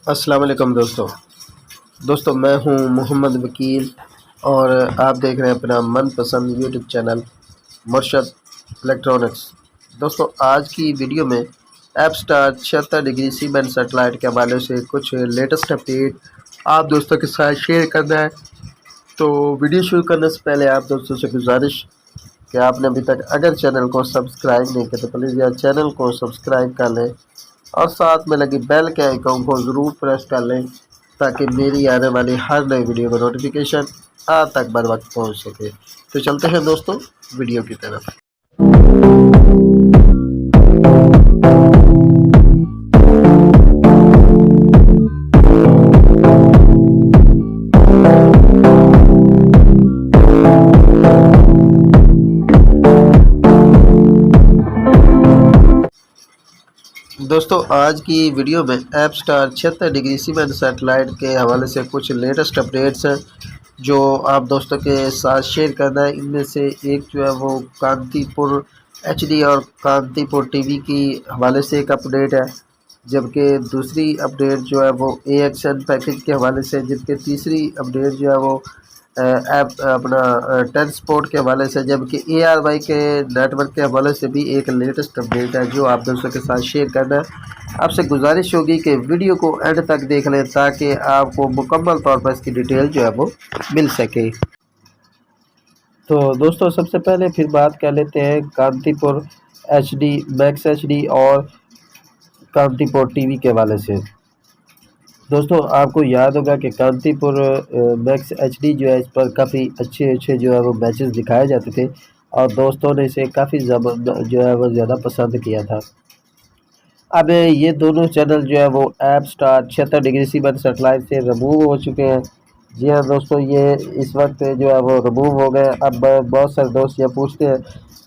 अस्सलाम वालेकुम दोस्तों मैं हूं मोहम्मद वकील और आप देख रहे हैं अपना मनपसंद यूट्यूब चैनल मुर्शद इलेक्ट्रॉनिक्स। दोस्तों आज की वीडियो में Apstar 76 degree C band satellite के हवाले से कुछ लेटेस्ट अपडेट आप दोस्तों के साथ शेयर करना है। तो वीडियो शुरू करने से पहले आप दोस्तों से गुजारिश कि आपने अभी तक अगर चैनल को सब्सक्राइब नहीं किया तो प्लीज़ यार चैनल को सब्सक्राइब कर लें और साथ में लगी बेल के आइकन को ज़रूर प्रेस कर लें ताकि मेरी आने वाली हर नई वीडियो का नोटिफिकेशन आप तक बर वक्त पहुँच सके। तो चलते हैं दोस्तों वीडियो की तरफ। दोस्तों आज की वीडियो में Apstar 76 degree C band satellite के हवाले से कुछ लेटेस्ट अपडेट्स हैं जो आप दोस्तों के साथ शेयर करना है। इनमें से एक जो है वो कांतीपुर एचडी और कांतीपुर टीवी की हवाले से एक अपडेट है, जबकि दूसरी अपडेट जो है वो AXN पैकेज के हवाले से, जबकि तीसरी अपडेट जो है वो ऐप अपना टेन स्पोर्ट के हवाले से, जबकि ARY के नेटवर्क के हवाले से भी एक लेटेस्ट अपडेट है जो आप दोस्तों के साथ शेयर करना है। आपसे गुजारिश होगी कि वीडियो को एंड तक देख लें ताकि आपको मुकम्मल तौर पर इसकी डिटेल जो है वो मिल सके। तो दोस्तों सबसे पहले फिर बात कर लेते हैं कांतीपुर HD मैक्स HD और कांतीपुर टीवी के हवाले से। दोस्तों आपको याद होगा कि कांतीपुर मैक्स HD जो है इस पर काफ़ी अच्छे जो है वो मैचेस दिखाए जाते थे और दोस्तों ने इसे काफ़ी जो है वो ज़्यादा पसंद किया था। अब ये दोनों चैनल जो है वो Apstar 76 degree C band satellite से रिमूव हो चुके हैं। जी हाँ दोस्तों, ये इस वक्त जो है वो रिमूव हो गए। अब बहुत सारे दोस्त ये पूछते हैं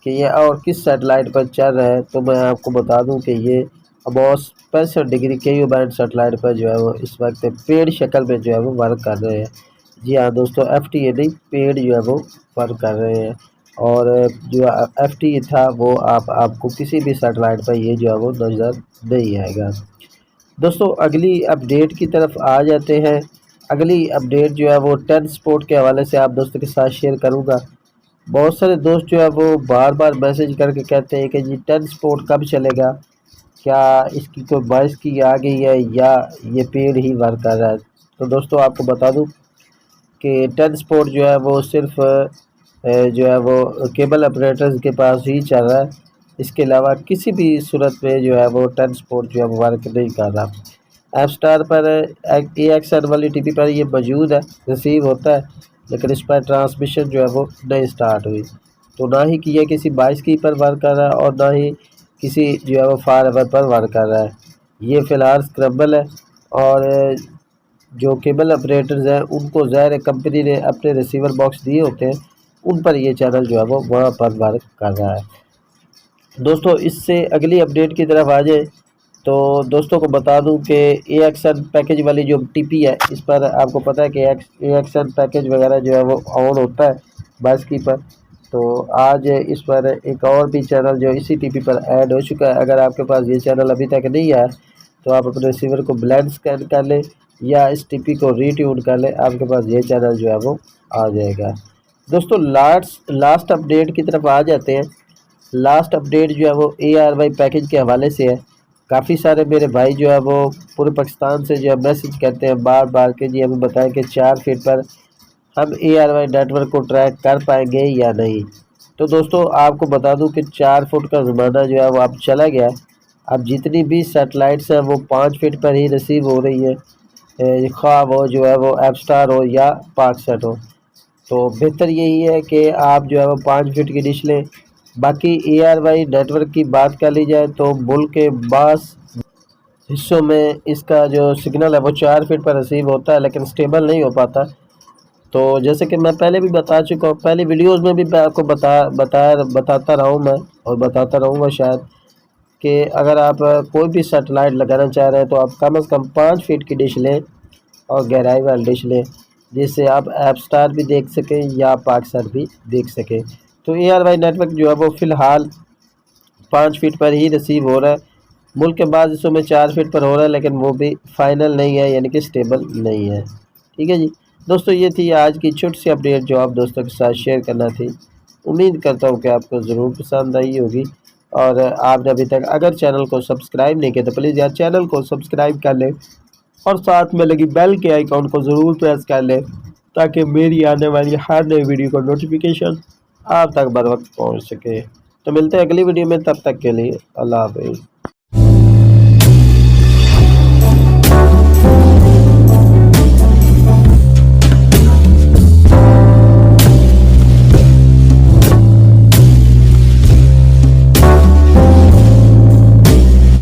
कि ये और किस सेटेलाइट पर चल रहा है, तो मैं आपको बता दूं कि ये अबॉस 65 डिग्री KU बैंड सेटेलाइट पर जो है वो इस वक्त पेड शक्ल में जो है वो वर्क कर रहे हैं। जी हाँ दोस्तों, FTA नहीं, पेड जो है वो वर्क कर रहे हैं और जो FTA था वो आपको किसी भी सेटेलाइट पर ये जो है वो नज़र नहीं आएगा। दोस्तों अगली अपडेट की तरफ आ जाते हैं। अगली अपडेट जो है वो टेन स्पोर्ट के हवाले से आप दोस्तों के साथ शेयर करूंगा। बहुत सारे दोस्त जो है वो बार बार मैसेज करके कहते हैं कि जी टेन स्पोर्ट कब चलेगा, क्या इसकी कोई 22 की आ गई है या ये पेड ही वर्क कर रहा है। तो दोस्तों आपको बता दूं कि टेन स्पोर्ट जो है वो सिर्फ जो है वो केबल ऑपरेटर्स के पास ही चल रहा है। इसके अलावा किसी भी सूरत में जो है वो टेन स्पोर्ट जो है वो वर्क नहीं कर रहा। ऐप स्टार पर AXN वाली टीवी पर ये मौजूद है, रिसीव होता है, लेकिन इस पर ट्रांसमिशन जो है वो नहीं स्टार्ट हुई। तो ना ही कि ये किसी 22 की पर वर्क कर रहा है और ना ही किसी जो है वो फार एवर पर वर्क कर रहा है। ये फ़िलहाल स्क्रैम्बल है और जो केबल ऑपरेटर्स हैं उनको ज़ाहिर कंपनी ने अपने रिसीवर बॉक्स दिए होते हैं, उन पर ये चैनल जो है वो वहाँ पर वर्क कर रहा है। दोस्तों इससे अगली अपडेट की तरफ आ जाए तो दोस्तों को बता दूं कि AXN पैकेज वाली जो TP है, इस पर आपको पता है कि AXN पैकेज वगैरह जो है वो ऑन होता है 22 की पर। तो आज इस पर एक और भी चैनल जो इसी TP पर ऐड हो चुका है। अगर आपके पास ये चैनल अभी तक नहीं आया तो आप अपने रिसीवर को ब्लाइंड स्कैन कर लें या इस TP को रीट्यून कर लें, आपके पास ये चैनल जो है वो आ जाएगा। दोस्तों लास्ट अपडेट की तरफ आ जाते हैं। लास्ट अपडेट जो है वो ARY पैकेज के हवाले से है। काफ़ी सारे मेरे भाई जो है वो पूरे पाकिस्तान से जो है मैसेज करते हैं बार बार के जी हमें बताएं कि 4 फीट पर हम ARY नेटवर्क को ट्रैक कर पाएंगे या नहीं। तो दोस्तों आपको बता दूं कि 4 फुट का ज़माना जो है वो अब चला गया है। अब जितनी भी सैटेलाइट्स हैं वो 5 फीट पर ही रिसीव हो रही है, ख्वाह वो जो है वो ऐप स्टार हो या पाकसेट हो। तो बेहतर यही है कि आप जो है वो 5 फीट की डिश लें। बाकी ARY नेटवर्क की बात कर ली जाए तो मुल्क के बास हिस्सों में इसका जो सिग्नल है वो 4 फीट पर रिसीव होता है, लेकिन स्टेबल नहीं हो पाता। तो जैसे कि मैं पहले भी बता चुका हूँ, पहली वीडियोस में भी मैं आपको बताता रहा हूँ मैं और बताता रहूँगा शायद, कि अगर आप कोई भी सेटेलाइट लगाना चाह रहे हैं तो आप कम से कम 5 फीट की डिश लें और गहराई वाली डिश लें, जिससे आप ऐप स्टार भी देख सकें या पाकसर भी देख सकें। तो ARY नेटवर्क जो है वो फ़िलहाल 5 फीट पर ही रिसीव हो रहा है। मुल्क के बाद हिस्सों में 4 फीट पर हो रहा है, लेकिन वो भी फाइनल नहीं है, यानी कि स्टेबल नहीं है। ठीक है जी दोस्तों, ये थी आज की छोटी सी अपडेट जो आप दोस्तों के साथ शेयर करना थी। उम्मीद करता हूँ कि आपको ज़रूर पसंद आई होगी। और आपने अभी तक अगर चैनल को सब्सक्राइब नहीं किया तो प्लीज़ यार चैनल को सब्सक्राइब कर लें और साथ में लगी बेल के आइकॉन को ज़रूर प्रेस कर लें, ताकि मेरी आने वाली हर नई वीडियो का नोटिफिकेशन आप तक बर वक्त पहुँच सके। तो मिलते हैं अगली वीडियो में, तब तक के लिए अल्लाह हाफ़िज़।